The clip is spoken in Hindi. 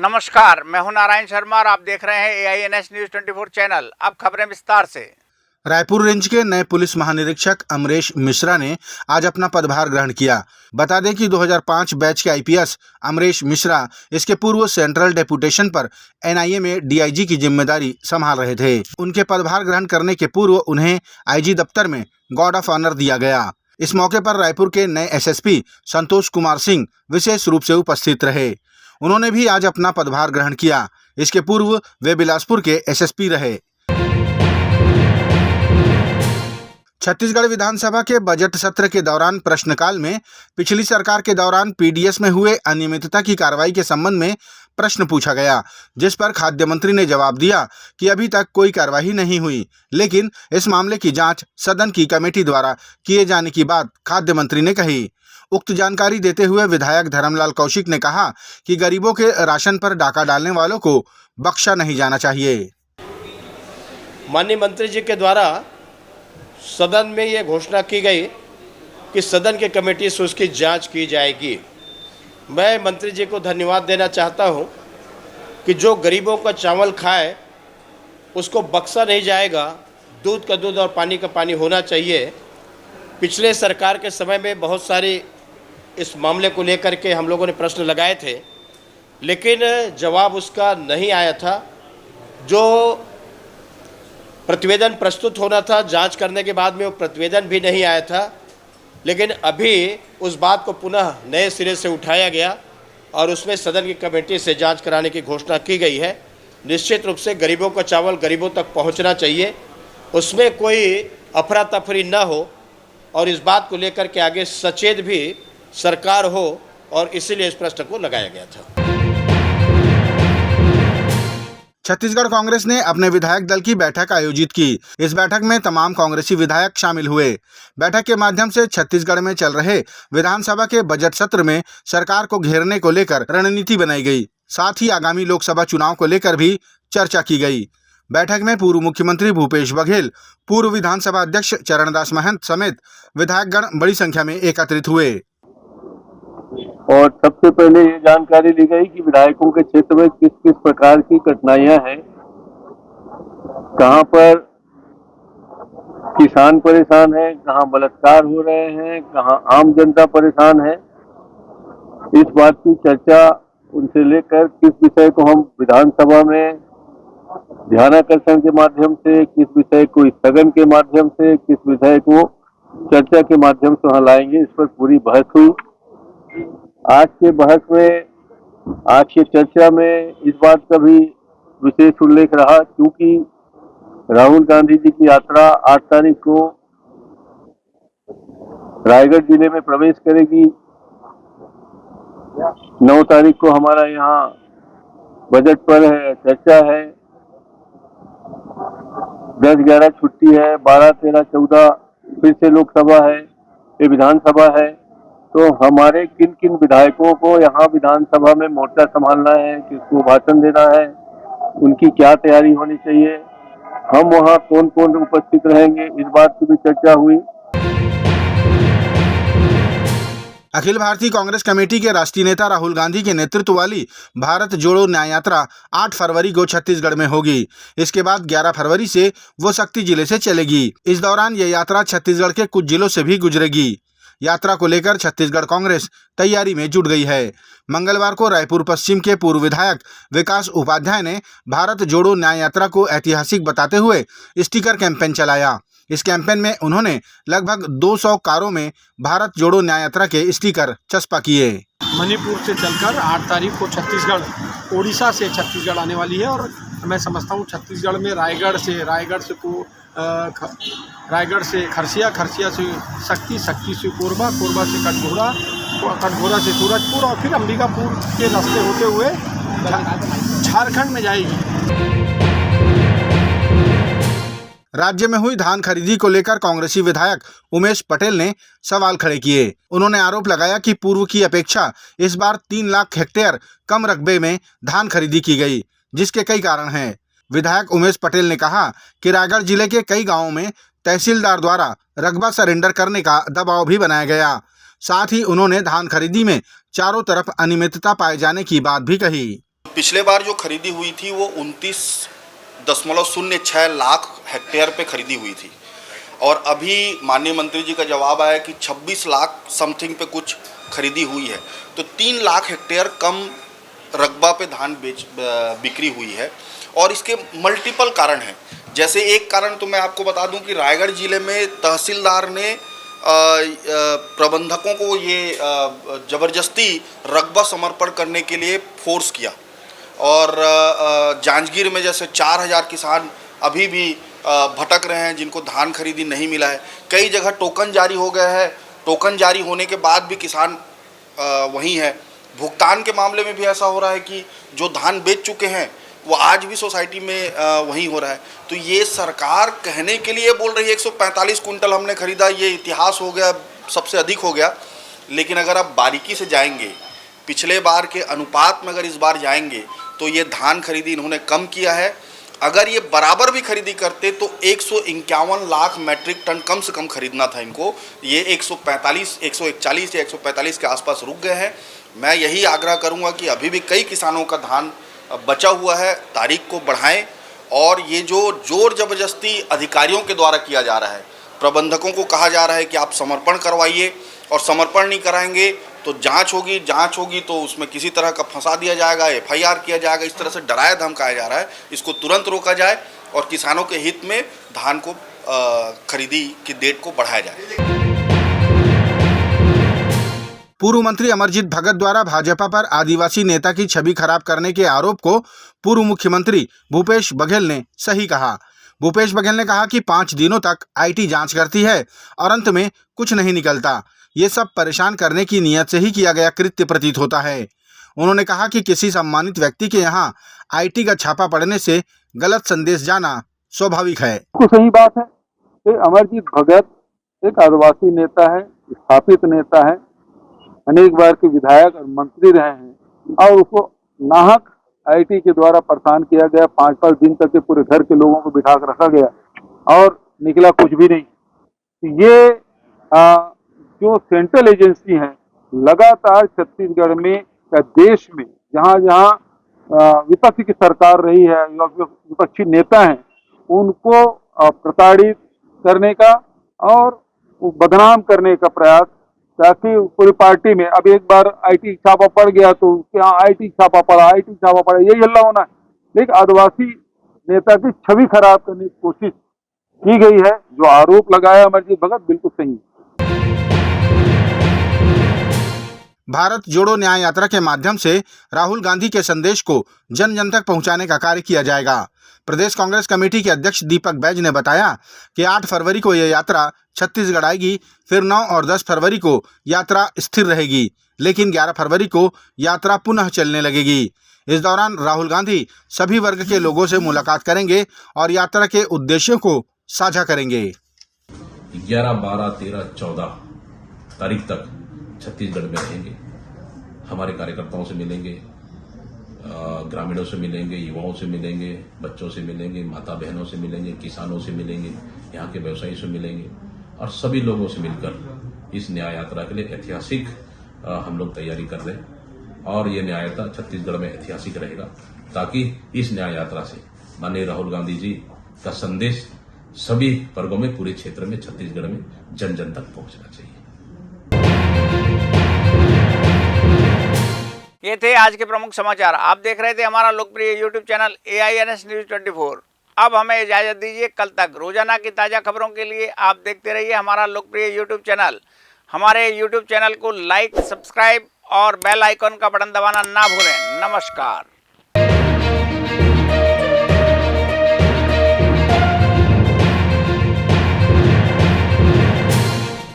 नमस्कार, मैं हूं नारायण शर्मा और आप देख रहे हैं AINS न्यूज 24 चैनल। अब खबरें विस्तार से। रायपुर रेंज के नए पुलिस महानिरीक्षक अमरेश मिश्रा ने आज अपना पदभार ग्रहण किया। बता दें कि 2005 बैच के IPS अमरेश मिश्रा इसके पूर्व सेंट्रल डेपुटेशन पर NIA में DIG की जिम्मेदारी संभाल रहे थे। उनके पदभार ग्रहण करने के पूर्व उन्हें IG दफ्तर में गार्ड ऑफ ऑनर दिया गया। इस मौके पर रायपुर के नए SSP संतोष कुमार सिंह विशेष रूप से उपस्थित रहे। उन्होंने भी आज अपना पदभार ग्रहण किया। इसके पूर्व वे बिलासपुर के SSP रहे। छत्तीसगढ़ विधानसभा के बजट सत्र के दौरान प्रश्नकाल में पिछली सरकार के दौरान PDS में हुए अनियमितता की कार्रवाई के संबंध में प्रश्न पूछा गया, जिस पर खाद्य मंत्री ने जवाब दिया कि अभी तक कोई कार्रवाई नहीं हुई, लेकिन इस मामले की जांच सदन की कमेटी द्वारा किए जाने की बात खाद्य मंत्री ने कही। उक्त जानकारी देते हुए विधायक धर्मलाल कौशिक ने कहा कि गरीबों के राशन पर डाका डालने वालों को बख्शा नहीं जाना चाहिए। माननीय मंत्री जी के द्वारा सदन में ये घोषणा की गई कि सदन की कमेटी से उसकी जांच की जाएगी। मैं मंत्री जी को धन्यवाद देना चाहता हूं कि जो गरीबों का चावल खाए उसको बख्शा नहीं जाएगा, दूध का दूध और पानी का पानी होना चाहिए। पिछले सरकार के समय में बहुत सारी इस मामले को लेकर के हम लोगों ने प्रश्न लगाए थे, लेकिन जवाब उसका नहीं आया था। जो प्रतिवेदन प्रस्तुत होना था जांच करने के बाद में वो प्रतिवेदन भी नहीं आया था, लेकिन अभी उस बात को पुनः नए सिरे से उठाया गया और उसमें सदन की कमेटी से जांच कराने की घोषणा की गई है। निश्चित रूप से गरीबों का चावल गरीबों तक पहुंचना चाहिए, उसमें कोई अफरा तफरी न हो और इस बात को लेकर के आगे सचेत भी सरकार हो, और इसीलिए इस प्रश्न को लगाया गया था। छत्तीसगढ़ कांग्रेस ने अपने विधायक दल की बैठक आयोजित की। इस बैठक में तमाम कांग्रेसी विधायक शामिल हुए। बैठक के माध्यम से छत्तीसगढ़ में चल रहे विधानसभा के बजट सत्र में सरकार को घेरने को लेकर रणनीति बनाई गई। साथ ही आगामी लोकसभा चुनाव को लेकर भी चर्चा की गई। बैठक में पूर्व मुख्यमंत्री भूपेश बघेल, पूर्व विधानसभा अध्यक्ष चरणदास महंत समेत विधायकगण बड़ी संख्या में एकत्रित हुए। और सबसे पहले ये जानकारी ली गई कि विधायकों के क्षेत्र में किस किस प्रकार की कठिनाइयां हैं, कहां पर किसान परेशान है, कहां बलात्कार हो रहे हैं, कहां आम जनता परेशान है। इस बात की चर्चा उनसे लेकर किस विषय को हम विधानसभा में ध्यानाकर्षण के माध्यम से, किस विषय को स्थगन के माध्यम से, किस विषय को चर्चा के माध्यम से वहां लाएंगे, इस पर पूरी बहस हुई। आज के बहस में, आज की चर्चा में इस बात का भी विशेष उल्लेख रहा, क्योंकि राहुल गांधी जी की यात्रा 8 तारीख को रायगढ़ जिले में प्रवेश करेगी। 9 तारीख को हमारा यहाँ बजट पर चर्चा है, 10-11 छुट्टी है, 12-13-14 फिर से लोकसभा है, ये विधानसभा है। तो हमारे किन किन विधायकों को यहाँ विधानसभा में मोर्चा संभालना है, किसको भाषण देना है, उनकी क्या तैयारी होनी चाहिए, हम वहाँ कौन कौन उपस्थित रहेंगे, इस बात की भी चर्चा हुई। अखिल भारतीय कांग्रेस कमेटी के राष्ट्रीय नेता राहुल गांधी के नेतृत्व वाली भारत जोड़ो न्याय यात्रा 8 फरवरी को छत्तीसगढ़ में होगी। इसके बाद 11 फरवरी से वो शक्ति जिले से चलेगी। इस दौरान ये यात्रा छत्तीसगढ़ के कुछ जिलों से भी गुजरेगी। यात्रा को लेकर छत्तीसगढ़ कांग्रेस तैयारी में जुट गई है। मंगलवार को रायपुर पश्चिम के पूर्व विधायक विकास उपाध्याय ने भारत जोड़ो न्याय यात्रा को ऐतिहासिक बताते हुए स्टिकर कैंपेन चलाया। इस कैंपेन में उन्होंने लगभग 200 कारों में भारत जोड़ो न्याय यात्रा के स्टिकर चस्पा किए। मणिपुर से चलकर 8 तारीख को छत्तीसगढ़, ओडिशा से छत्तीसगढ़ आने वाली है और मैं समझता हूँ छत्तीसगढ़ में रायगढ़ से खरसिया, खरसिया से शक्ति, शक्ति से कोरबा, कोरबा से कटघोरा, कटघोरा से सूरजपुर और फिर अंबिकापुर के रास्ते होते हुए झारखंड में जाएगी। राज्य में हुई धान खरीदी को लेकर कांग्रेसी विधायक उमेश पटेल ने सवाल खड़े किए। उन्होंने आरोप लगाया कि पूर्व की अपेक्षा इस बार 3 लाख हेक्टेयर कम रकबे में धान खरीदी की गई, जिसके कई कारण हैं। विधायक उमेश पटेल ने कहा कि रायगढ़ जिले के कई गांवों में तहसीलदार द्वारा रकबा सरेंडर करने का दबाव भी बनाया गया। साथ ही उन्होंने धान खरीदी में चारों तरफ अनियमितता पाए जाने की बात भी कही। पिछले बार जो खरीदी हुई थी वो 29.06 लाख हेक्टेयर पे खरीदी हुई थी और अभी माननीय मंत्री जी का जवाब आया कि 26 लाख समथिंग पे कुछ खरीदी हुई है, तो 3 लाख हेक्टेयर कम रकबा पे धान बिक्री हुई है। और इसके मल्टीपल कारण हैं। जैसे एक कारण तो मैं आपको बता दूं कि रायगढ़ जिले में तहसीलदार ने प्रबंधकों को ये ज़बरदस्ती रकबा समर्पण करने के लिए फोर्स किया और जांजगीर में जैसे 4000 किसान अभी भी भटक रहे हैं जिनको धान खरीदी नहीं मिला है। कई जगह टोकन जारी हो गया है, टोकन जारी होने के बाद भी किसान वहीं है। भुगतान के मामले में भी ऐसा हो रहा है कि जो धान बेच चुके हैं वो आज भी सोसाइटी में वहीं हो रहा है। तो ये सरकार कहने के लिए बोल रही है 145 कुंटल हमने खरीदा, ये इतिहास हो गया, सबसे अधिक हो गया। लेकिन अगर आप बारीकी से जाएंगे, पिछले बार के अनुपात में अगर इस बार जाएंगे तो ये धान खरीदी इन्होंने कम किया है। अगर ये बराबर भी खरीदी करते तो 151 लाख मैट्रिक टन कम से कम खरीदना था इनको। ये 141 या 145 के आसपास रुक गए हैं। मैं यही आग्रह करूंगा कि अभी भी कई किसानों का धान बचा हुआ है, तारीख को बढ़ाएं। और ये जो जोर जबरदस्ती अधिकारियों के द्वारा किया जा रहा है, प्रबंधकों को कहा जा रहा है कि आप समर्पण करवाइए और समर्पण नहीं कराएंगे तो जांच होगी तो उसमें किसी तरह का फंसा दिया जाएगा, FIR किया जाएगा, इस तरह से डराया धमकाया जा रहा है। इसको तुरंत रोका जाए और किसानों के हित में धान को खरीदी की डेट को बढ़ाया जाए। पूर्व मंत्री अमरजीत भगत द्वारा भाजपा पर आदिवासी नेता की छवि खराब करने के आरोप को पूर्व मुख्यमंत्री भूपेश बघेल ने सही कहा। भूपेश बघेल ने कहा कि 5 दिनों तक IT जांच करती है और अंत में कुछ नहीं निकलता। ये सब परेशान करने की नीयत से ही किया गया कृत्य प्रतीत होता है। उन्होंने कहा कि किसी सम्मानित व्यक्ति के यहाँ IT का छापा पड़ने से गलत संदेश जाना स्वाभाविक है। सही बात है कि अमरजीत भगत एक आदिवासी नेता है, स्थापित नेता है, अनेक बार के विधायक और मंत्री रहे हैं और उसको नाहक IT के द्वारा परेशान किया गया। 5-5 दिन तक के पूरे घर के लोगों को बिठा कर रखा गया और निकला कुछ भी नहीं। ये जो सेंट्रल एजेंसी है लगातार छत्तीसगढ़ में या देश में जहाँ जहाँ विपक्ष की सरकार रही है, विपक्षी नेता हैं, उनको प्रताड़ित करने का और बदनाम करने का प्रयास, ताकि पूरी पार्टी में अब एक बार IT छापा पड़ गया तो क्या IT छापा पड़ा, यही हल्ला होना है। लेकिन आदिवासी नेता की छवि खराब करने की कोशिश की गई है। जो आरोप लगाया अमरजीत भगत बिल्कुल सही है। भारत जोड़ो न्याय यात्रा के माध्यम से राहुल गांधी के संदेश को जन जन तक पहुंचाने का कार्य किया जाएगा। प्रदेश कांग्रेस कमेटी के अध्यक्ष दीपक बैज ने बताया कि 8 फरवरी को यह यात्रा छत्तीसगढ़ आएगी, फिर 9 और 10 फरवरी को यात्रा स्थिर रहेगी, लेकिन 11 फरवरी को यात्रा पुनः चलने लगेगी। इस दौरान राहुल गांधी सभी वर्ग के लोगों से मुलाकात करेंगे और यात्रा के उद्देश्यों को साझा करेंगे। 11, 12, 13, 14 तारीख तक छत्तीसगढ़ में रहेंगे। हमारे कार्यकर्ताओं से मिलेंगे, ग्रामीणों से मिलेंगे, युवाओं से मिलेंगे, बच्चों से मिलेंगे, माता बहनों से मिलेंगे, किसानों से मिलेंगे, यहाँ के व्यवसायी से मिलेंगे और सभी लोगों से मिलकर इस न्याय यात्रा के लिए ऐतिहासिक हम लोग तैयारी कर रहे हैं। और ये न्याय यात्रा छत्तीसगढ़ में ऐतिहासिक रहेगा, ताकि इस न्याय यात्रा से माननीय राहुल गांधी जी का संदेश सभी वर्गों में, पूरे क्षेत्र में, छत्तीसगढ़ में जन जन तक पहुंचना चाहिए। ये थे आज के प्रमुख समाचार। आप देख रहे थे हमारा लोकप्रिय YouTube चैनल AINS News 24। अब हमें इजाजत दीजिए। कल तक रोजाना की ताज़ा खबरों के लिए आप देखते रहिए हमारा लोकप्रिय YouTube चैनल। हमारे YouTube चैनल को लाइक, सब्सक्राइब और बेल आइकन का बटन दबाना ना भूलें। नमस्कार।